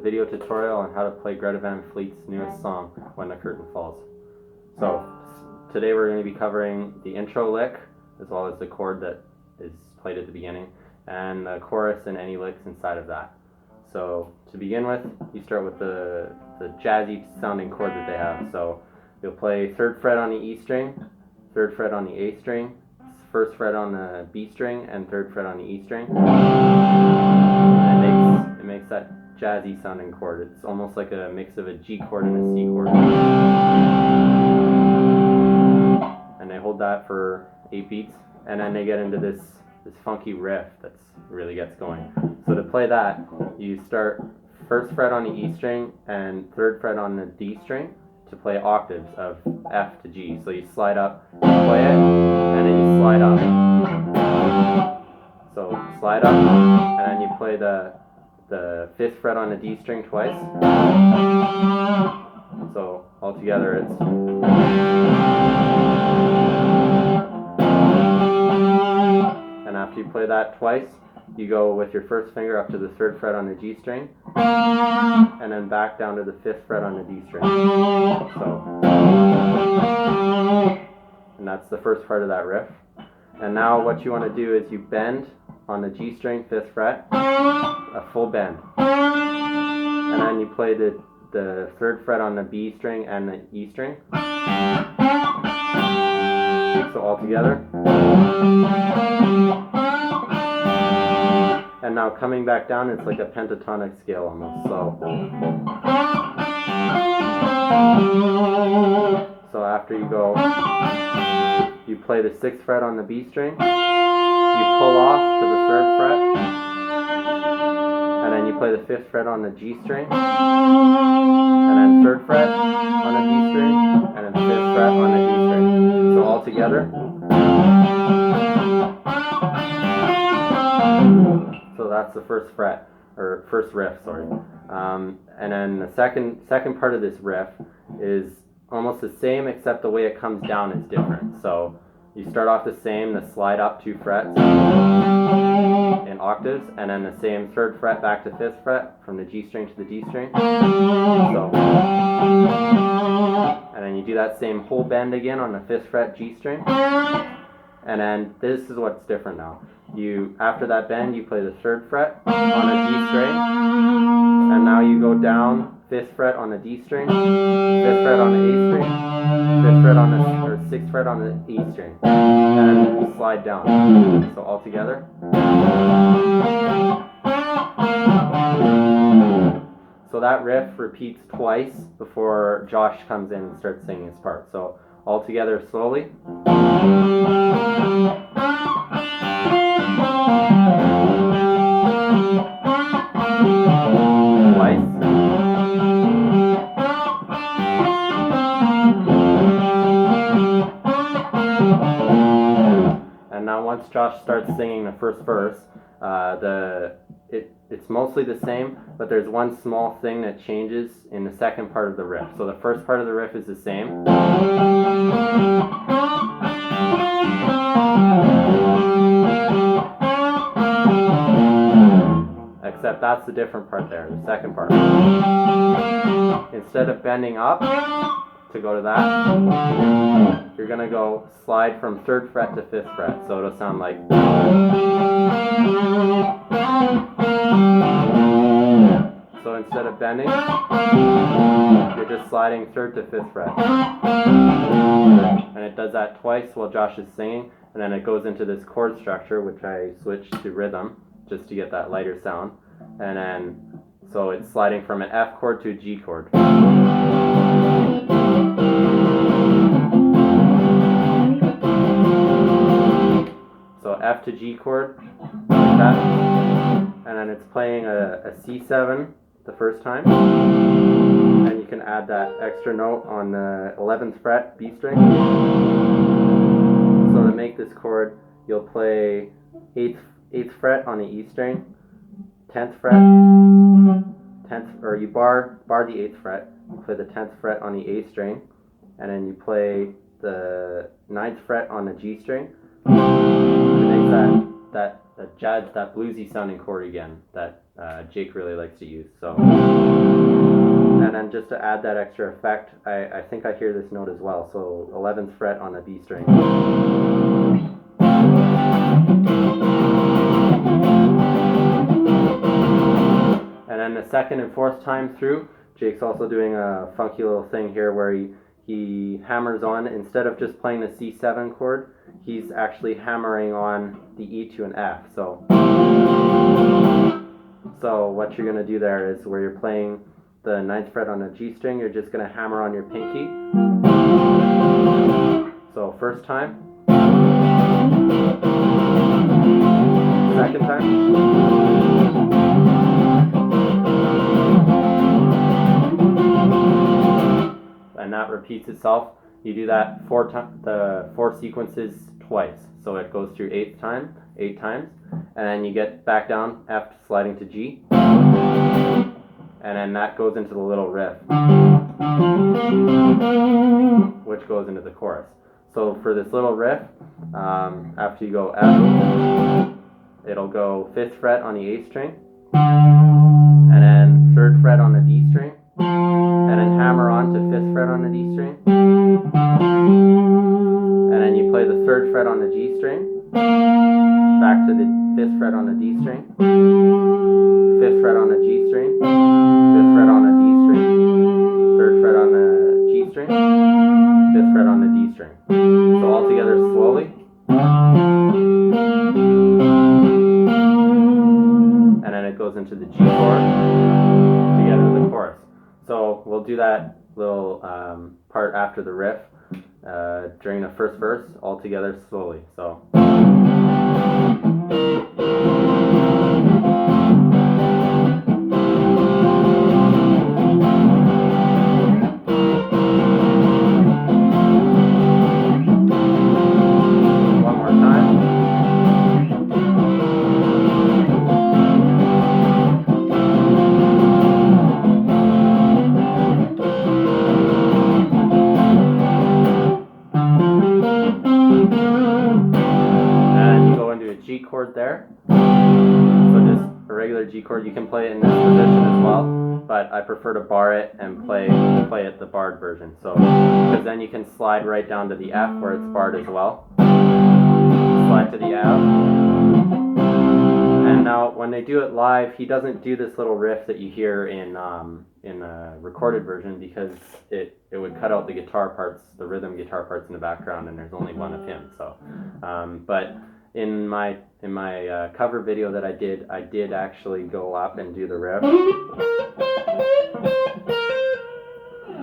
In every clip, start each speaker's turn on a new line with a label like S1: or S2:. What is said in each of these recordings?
S1: video tutorial on how to play Greta Van Fleet's newest song, When the Curtain Falls. So today we're going to be covering the intro lick, as well as the chord that is played at the beginning, and the chorus and any licks inside of that. So to begin with, you start with the jazzy sounding chord that they have. So you'll play 3rd fret on the E string, 3rd fret on the A string, 1st fret on the B string, and 3rd fret on the E string. And it makes that jazzy sounding chord. It's almost like a mix of a G chord and a C chord. And they hold that for 8 beats, and then they get into this funky riff that really gets going. So to play that, you start 1st fret on the E string and 3rd fret on the D string to play octaves of F to G. So you slide up, play it, and then you slide up. So slide up, and then you play the 5th fret on the D string twice. So altogether it's. And after you play that twice, you go with your 1st finger up to the 3rd fret on the G string, and then back down to the 5th fret on the D string. So, and that's the first part of that riff. And now what you want to do is you bend on the G string 5th fret, a full bend, and then you play the 3rd fret on the B string and the E string. So all together. And now coming back down, it's like a pentatonic scale almost. So after you go, you play the 6th fret on the B string, you pull off to the 3rd fret, and then you play the 5th fret on the G string, and then 3rd fret on the D string, and then 5th fret on the D string. So all together. So that's the 1st fret, or 1st riff, sorry. And then the second part of this riff is almost the same, except the way it comes down is different. So you start off the same, the slide up 2 frets in octaves, and then the same 3rd fret back to 5th fret from the G string to the D string. So, and then you do that same whole bend again on the 5th fret G string. And then this is what's different now. After that bend, you play the 3rd fret on a G string, and now you go down 5th fret on the D string, 5th fret on the A string, 5th fret on the, or 6th fret on the E string, and then you slide down. So all together. So that riff repeats twice before Josh comes in and starts singing his part. So all together slowly. Twice. And now once Josh starts singing the 1st verse, it's mostly the same, but there's one small thing that changes in the second part of the riff. So the first part of the riff is the same. Except that's the different part there, the second part. Instead of bending up to go to that, you're going to go slide from 3rd fret to 5th fret. So it'll sound like. So instead of bending, you're just sliding 3rd to 5th fret. And it does that twice while Josh is singing, and then it goes into this chord structure, which I switched to rhythm just to get that lighter sound. And then, so it's sliding from an F chord to a G chord. So F to G chord, like that. And then it's playing a C7 the first time. And you can add that extra note on the 11th fret B string. So to make this chord, you'll play 8th fret on the E string, 10th fret, 10th, or you bar the 8th fret, you play the 10th fret on the A string, and then you play the 9th fret on the G string. It makes that jazz, that bluesy sounding chord again, that Jake really likes to use. So, and then just to add that extra effect, I think I hear this note as well. So 11th fret on a B string. And then the second and fourth time through, Jake's also doing a funky little thing here where he hammers on, instead of just playing the C7 chord, he's actually hammering on the E to an F. So what you're going to do there is where you're playing the 9th fret on a G string, you're just going to hammer on your pinky. So first time. Second time. And that repeats itself. You do that the 4 sequences twice. So it goes through 8 times, and then you get back down, F sliding to G, and then that goes into the little riff, which goes into the chorus. So for this little riff, after you go F, it'll go 5th fret on the A string, and then 3rd fret on the D string, and then hammer on to 5th fret on the D string, and then you play the 3rd fret on the G string, back to the 5th fret on the D string, 5th fret on the G string, 5th fret on the D string, 3rd fret on the G string, 5th fret on the D string. So all together slowly. And then it goes into the G chord together with the chorus. So we'll do that little part after the riff during the first verse, all together slowly. So. One more time. G chord there. So just a regular G chord. You can play it in this position as well, but I prefer to bar it and play it the barred version. So because then you can slide right down to the F where it's barred as well. Slide to the F. And now when they do it live, he doesn't do this little riff that you hear in a recorded version, because it would cut out the guitar parts, the rhythm guitar parts in the background, and there's only one of him. So, but in my cover video that I did actually go up and do the riff,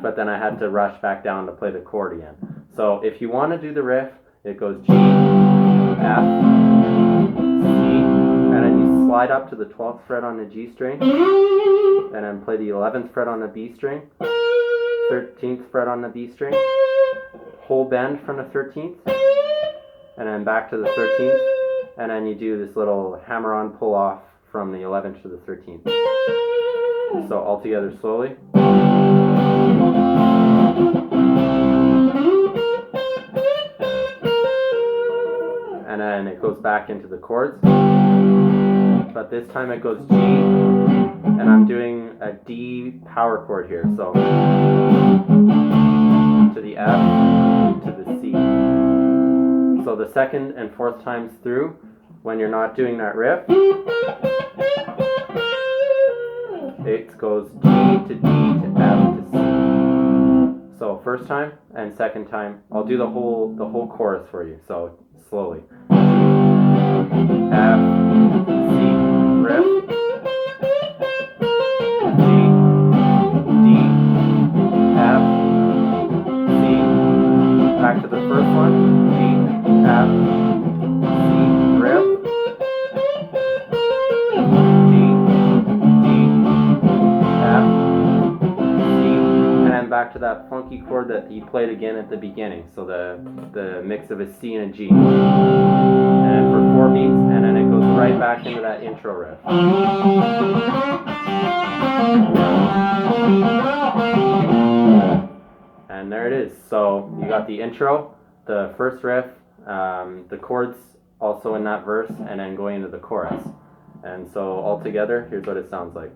S1: but then I had to rush back down to play the chord again. So if you want to do the riff, it goes G, F, C, and then you slide up to the 12th fret on the G string, and then play the 11th fret on the B string, 13th fret on the B string, whole bend from the 13th, and then back to the 13th, and then you do this little hammer on pull off from the 11th to the 13th. So all together slowly. And then it goes back into the chords, but this time it goes G, and I'm doing a D power chord here, so to the F, to the C. So the second and fourth times through, when you're not doing that riff, it goes G to D to F to C. So first time and second time, I'll do the whole chorus for you. So slowly. F, C, riff, G, D, F, C, back to the first one, G, F, C, riff, G, D, F, C, and then back to that funky chord that he played again at the beginning. So the mix of a C and a G. And then for 4 beats, and then it goes right back into that intro riff. And there it is. So you got the intro, the first riff, the chords also in that verse, and then going into the chorus. And so all together, here's what it sounds like.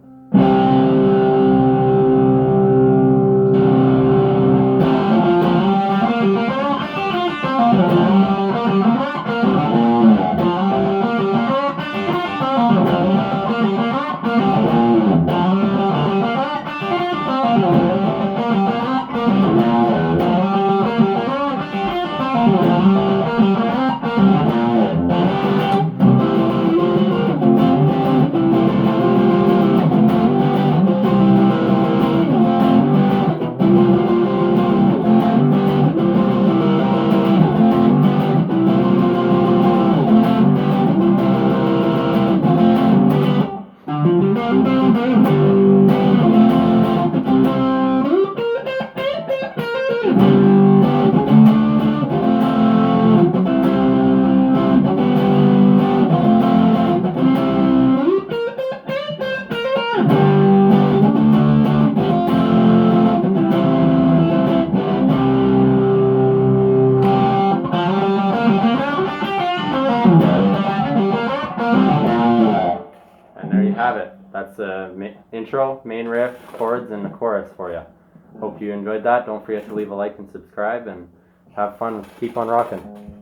S1: And there you have it. That's the intro, main riff, chords, and the chorus for you. Hope you enjoyed that. Don't forget to leave a like and subscribe, and have fun. Keep on rocking.